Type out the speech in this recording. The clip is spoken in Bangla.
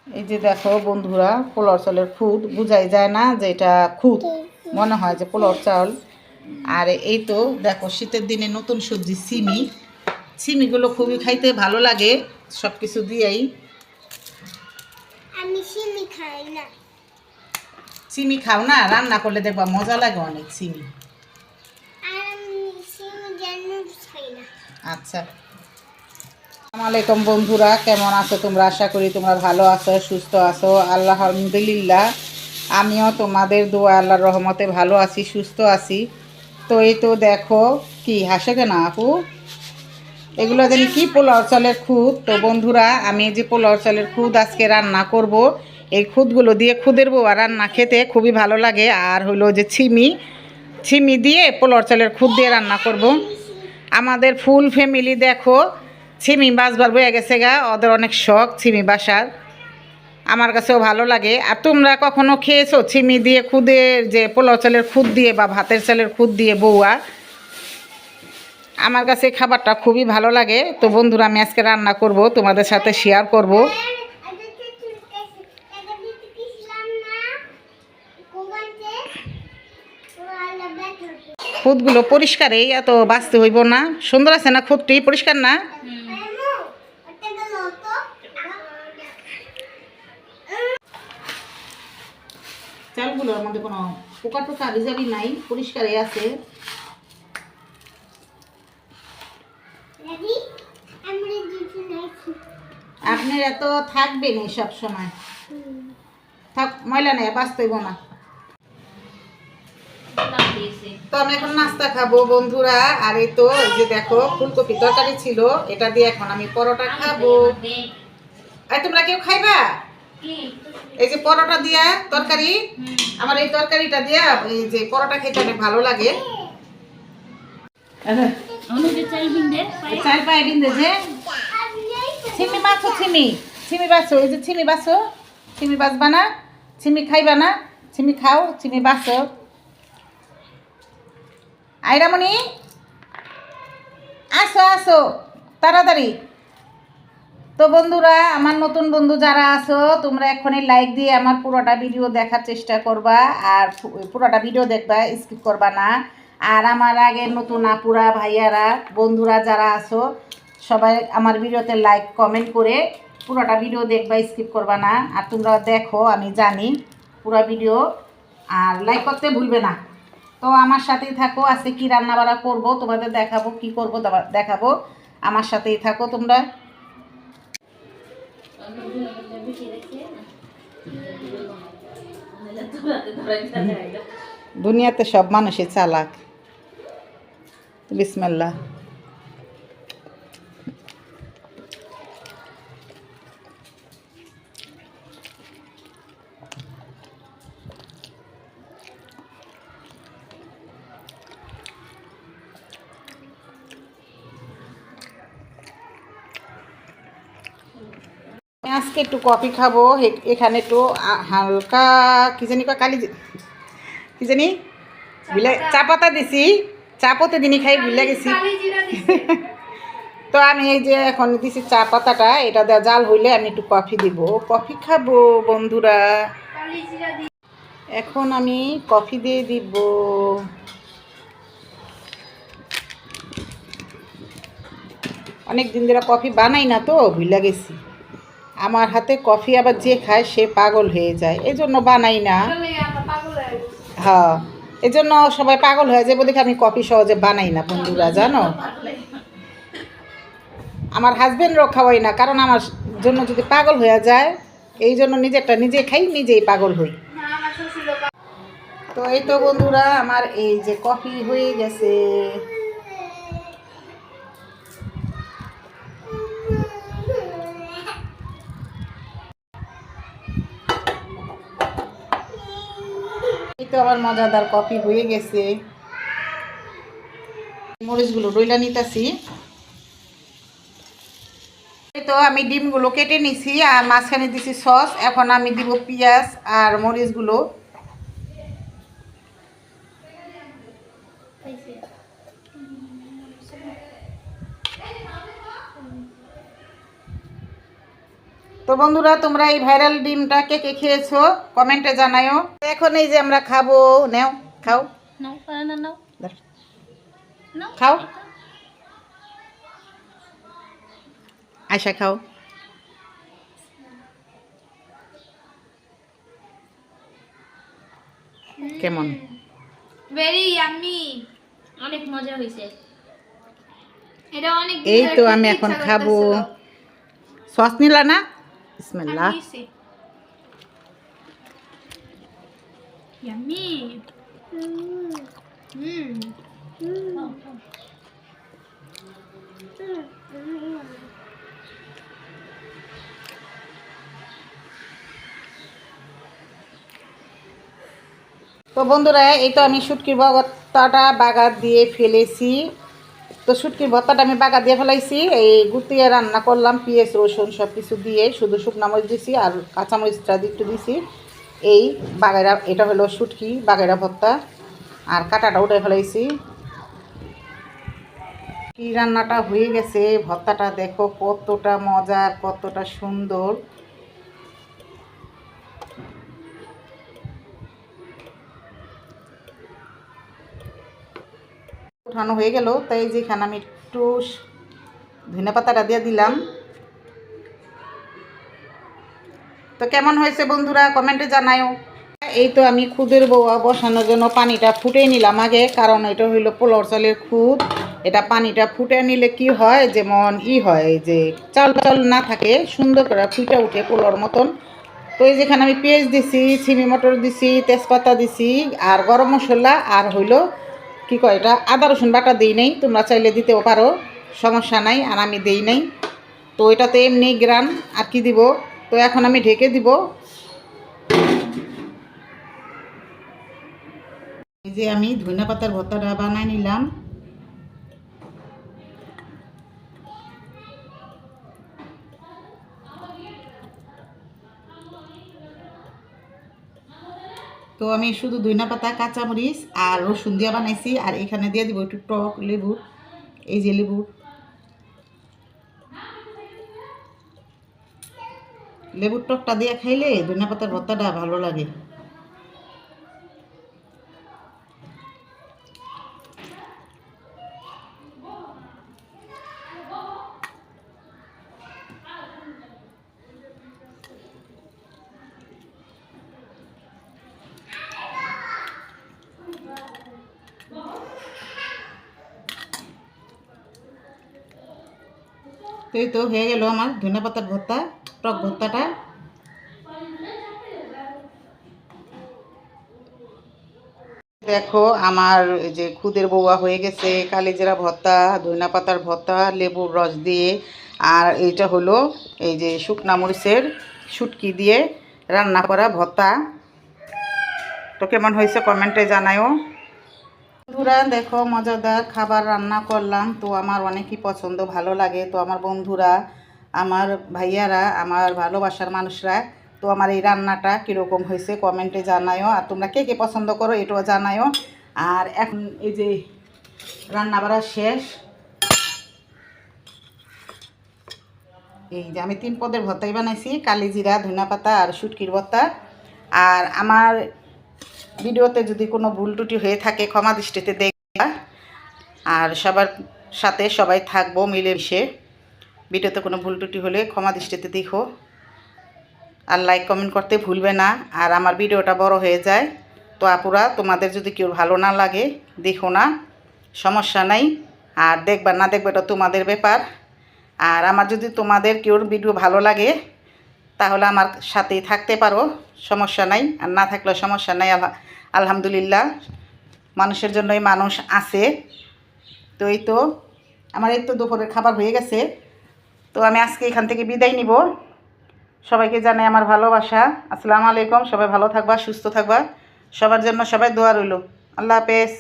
এই যে দেখো বন্ধুরা, পোলাও চালের খুদ বোঝাই যায় না যে এটা খুদ, মনে হয় যে পোলাও চাল। আর এই তো দেখো শীতের দিনে নতুন সবজি সিমি, সিমিগুলো খুবই খাইতে ভালো লাগে সব কিছু দিয়েই। আমি সিমি খাই না। সিমি খাও না? রান্না করলে দেখবা মজা লাগে অনেক সিমি। আর আমি সিমি জানি খাই না। আচ্ছা, আসসালামু আলাইকুম বন্ধুরা, কেমন আছো তোমরা? আশা করি তোমরা ভালো আছো, সুস্থ আছো। আল্লাহ আলহামদুলিল্লাহ, আমিও তোমাদের দোয়া আল্লাহর রহমতে ভালো আছি, সুস্থ আছি। তো এই তো দেখো, কি হাসে কেন আপু? এগুলো জানি কি পোলাও চালের খুদ। তো বন্ধুরা, আমি এই যে পোলাও চালের খুদ আজকে রান্না করব। এই খুদগুলো দিয়ে খুদের বউয়া রান্না খেতে খুবই ভালো লাগে। আর হলো যে ছিমি, ছিমি দিয়ে পোলাও চালের খুদ দিয়ে রান্না করব। আমাদের ফুল ফ্যামিলি দেখো ছিমি বাসবার বয়ে গেছে গা, ওদের অনেক শখ ছিমি বাসার। আমার কাছেও ভালো লাগে। আর তোমরা কখনো খেয়েছো ছিমি দিয়ে খুদের, যে পোলাও চালের খুদ দিয়ে বা ভাতের চালের খুদ দিয়ে বউয়া? আমার কাছে খাবারটা খুবই ভালো লাগে। তো বন্ধুরা, আমি আজকে রান্না করব, তোমাদের সাথে শেয়ার করব। খুদগুলো পরিষ্কারই, এত বাঁচতে হইব না। সুন্দর আছে না খুদটি? পরিষ্কার না? চালগুলোর মধ্যে কোনো পোকা টোকা ভিজাবি নাই, পরিষ্কারই আছে। আপনার এত থাকবে না সব সময়, থাক, ময়লা নেই, বাঁচতে হইব না। তো আমি এখন নাস্তা খাবো বন্ধুরা। আর এই তো এই যে দেখো ফুলকপি তরকারি ছিল, এটা দিয়ে এখন আমি পরোটা খাবো। আর তোমরা কেউ খাইবা? এই যে পরোটা দিয়া তরকারি, আমার এই তরকারিটা দিয়া এই যে পরোটা খেতে অনেক ভালো লাগে। চাল পায়ে দিন যে ছিমি বাছো, ছিমি ছিমি বাছো, এই যে ছিমি বাছো, ছিমি বাছবা না? ছিমি খাইবা না? ছিমি খাও, ছিমি বাছো। আইরামণি, আসো আসো তাড়াতাড়ি। তো বন্ধুরা, আমার নতুন বন্ধু যারা আছো, তোমরা এখনই লাইক দিয়ে আমার পুরোটা ভিডিও দেখার চেষ্টা করবা। আর পুরোটা ভিডিও দেখবা, স্কিপ করবা না। আর আমার আগের নতুন আপুরা, ভাইয়ারা, বন্ধুরা যারা আছো, সবাই আমার ভিডিওতে লাইক কমেন্ট করে পুরোটা ভিডিও দেখবা, স্কিপ করবা না। আর তোমরা দেখো, আমি জানি পুরো ভিডিও, আর লাইক করতে ভুলবে না। তো আমার সাথেই থাকো, আজকে কি রান্না বাড়া করবো তোমাদের দেখাবো, কি করবো দেখাবো। আমার সাথেই থাকো তোমরা। দুনিয়াতে সব মানুষই চালাক। বিসমিল্লাহ। আজকে একটু কফি খাবো। এখানে একটু হালকা কি জানি কালি, কি জানি বিলে চা পাতা দিছি। চা প্রতিদিনই খাই, ভুলে গেছি। তো আমি এই যে এখন দিছি চা পাতাটা, এটা দেওয়া জাল হইলে আমি একটু কফি দিব, কফি খাবো বন্ধুরা। এখন আমি কফি দিয়ে দিব। অনেক দিন ধরে কফি বানাই না, তো ভুলে গেছি। আমার হাতে কফি আবার যে খায় সে পাগল হয়ে যায়, এই জন্য বানাই না। হ্যাঁ, এই জন্য সবাই পাগল হয়ে যায় দেখে আমি কফি সহজে বানাই না বন্ধুরা, জানো। আমার হাজবেন্ডরাও খাওয়াই না, কারণ আমার জন্য যদি পাগল হয়ে যায়, এই জন্য নিজেরটা নিজে খাই, নিজেই পাগল হই। তো এই তো বন্ধুরা, আমার এই যে কফি হয়ে গেছে। এই তো আমার মজাদার কফি হয়ে গেছে। মরিচগুলো ডইলা নিতেছি। তো আমি ডিমগুলো কেটে নিছি, আর মাঝখানে দিছি সস। এখন আমি দিব পেঁয়াজ আর মরিচগুলো। তো বন্ধুরা, তোমরা এই ভাইরাল ডিমটা কে কে খেয়েছো কমেন্টে জানাও। এখন এই যে আমরা খাবো, নেও খাও, নাও না নাও নাও খাও, আয়শা খাও। কেমন? ভেরি ইয়াম্মি, অনেক মজা হয়েছে। এটা অনেক এই তো আমি এখন খাবো। সস নিলা না? বিসমিল্লাহ। ইয়াম্মি। তো বন্ধুরা, এই তো আমি শুটকির ভর্তাটা বাগার দিয়ে ফেলেছি। তো শুটকির ভর্তাটা আমি বাগার দিয়ে ফেলাইছি, এই গুটিয়ে রান্না করলাম পেঁয়াজ রসুন সব কিছু দিয়ে, শুধু শুকনা মরিচ দিছি আর কাঁচামরিচটা একটু দিছি। এই বাগাইরা, এটা হলো শুটকি বাগাইরা ভর্তা, আর কাঁটাটা উঠে ফেলাইছি। কি রান্নাটা হয়ে গেছে, ভর্তাটা দেখো কতটা মজার, কতটা সুন্দর। উঠানো হয়ে গেল, তাই যেখানে আমি একটু ধনে পাতাটা দিয়ে দিলাম। তো কেমন হয়েছে বন্ধুরা কমেন্টে জানাও। এই তো আমি খুদের বউয়া বসানোর জন্য পানিটা ফুটে নিলাম আগে, কারণ এটা হইলো পোলাওর চালের খুদ। এটা পানিটা ফুটে নিলে কি হয়, যেমন হয় যে চাল চাল না থাকে, সুন্দর করে ফুটে উঠে পোলাওর মতন। তো এই যেখানে আমি পেঁয়াজ দিছি, ছিমি মটর দিছি, তেজপাতা দিছি, আর গরম মশলা, আর হইলো কি কয় এটা আদা রসুন বাটা দিই নাই, তোমরা চাইলে দিতেও পারো, সমস্যা নাই, আর আমি দিই নাই। তো এটাতে এমনি গ্রান, আর কি দিব। তো এখন আমি ঢেকে দিব। এই যে আমি ধনিয়া পাতার ভর্তাটা বানাই নিলাম। তো আমি শুধু ধনিয়া পাতা, কাঁচামরিচ আর রসুন দিয়ে বানাইছি, আর এখানে দিয়ে দিব একটু টক লেবুর, এই যে লেবুর টকটা দিয়ে খাইলে ধনিয়া পাতার ভর্তাটা ভালো লাগে। তো এই তো হয়ে গেল আমার ধনিয়া পাতার ভর্তা, টক ভর্তাটা। দেখো আমার এই যে খুদের বউয়া হয়ে গেছে, কালিজিরা ভর্তা, ধনিয়া পাতার ভর্তা, লেবুর রস দিয়ে, আর এইটা হলো এই যে শুকনা মরিচের শুটকি দিয়ে রান্না করা ভর্তা। তো কেমন হয়েছে কমেন্টে জানাও। বন্ধুরা দেখো, মজাদার খাবার রান্না করলাম, তো আমার অনেকই পছন্দ, ভালো লাগে। তো আমার বন্ধুরা, আমার ভাইয়ারা, আমার ভালোবাসার মানুষরা, তো আমার এই রান্নাটা কীরকম হয়েছে কমেন্টে জানাও। আর তোমরা কে কে পছন্দ করো এটাও জানাও। আর এখন এই যে রান্না বাড়া শেষ, এই যে আমি 3 পদের ভর্তাই বানাইছি, কালিজিরা, ধনিয়া পাতা আর শুটকির ভর্তা। আর আমার ভিডিওতে যদি কোনো ভুল ত্রুটি হয়ে থাকে ক্ষমা দৃষ্টিতে দেখবা। আর সবার সাথে সবাই থাকবো মিলেমিশে। ভিডিওতে কোনো ভুল ত্রুটি হলে ক্ষমা দৃষ্টিতে দেখো, আর লাইক কমেন্ট করতে ভুলবে না। আর আমার ভিডিওটা বড় হয়ে যায়, তো আপুরা তোমাদের যদি কেউ ভালো না লাগে দেখো না, সমস্যা নাই। আর দেখবা না দেখবে এটা তোমাদের ব্যাপার। আর আমার যদি তোমাদের কেউর ভিডিও ভালো লাগে তাহলে আমার সাথেই থাকতে পারো, সমস্যা নাই। আর না থাকলেও সমস্যা নাই, আলহামদুলিল্লাহ, মানুষের জন্যই মানুষ আছে। তো এই তো আমার এই তো দুপুরের খাবার হয়ে গেছে। তো আমি আজকে এখান থেকে বিদায় নিব। সবাইকে জানাই আমার ভালোবাসা। আসসালামু আলাইকুম। সবাই ভালো থাকবা, সুস্থ থাকবা, সবার জন্য সবাই দোয়া রইল। আল্লাহ হাফেজ।